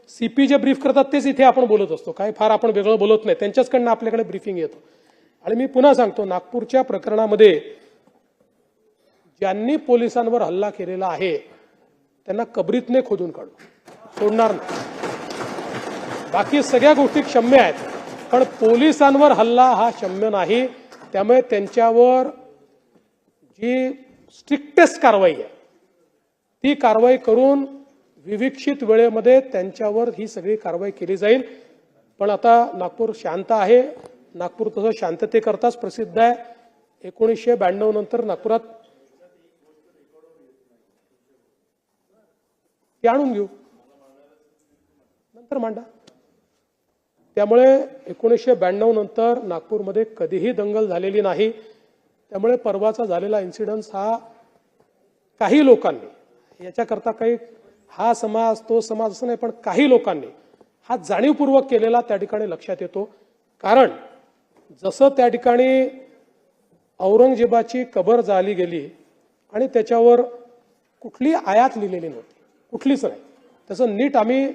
CP जे brief करतात तेच इथे आपण बोलत असतो, काय फार आपण वेगळं बोलत नाही, त्यांच्याचकडनं आपल्याकडे ब्रीफिंग येतं. आणि मी पुन्हा सांगतो, नागपूरच्या प्रकरणामध्ये ज्यांनी पोलिसांवर हल्ला केलेला आहे त्यांना कबरीतने खोदून काढू, सोडणार नाही. बाकी सगळ्या गोष्टी क्षम्य आहेत, पण पोलिसांवर हल्ला हा क्षम्य नाही. त्यामुळे त्यांच्यावर जी स्ट्रिक्टेस्ट कारवाई आहे ती कारवाई करून विविक्षित वेळेमध्ये त्यांच्यावर ही सगळी कारवाई केली जाईल. पण आता नागपूर शांत आहे. नागपूर तसं शांततेकरताच प्रसिद्ध आहे. 1992 नंतर नागपुरात ती आणून घेऊ, नंतर मांडा. त्यामुळे 1992 नंतर नागपूरमध्ये कधीही दंगल झालेली नाही. त्यामुळे परवाचा झालेला इन्सिडन्स हा काही लोकांनी, याच्याकरता काही हा समाज तो समाज असं नाही, पण काही लोकांनी हा जाणीवपूर्वक केलेला त्या ठिकाणी लक्षात येतो. कारण जसं त्या ठिकाणी औरंगजेबाची कबर जाळली गेली आणि त्याच्यावर कुठली आयात लिहिलेली नव्हती, कुठलीच नाही, तसं नीट आम्ही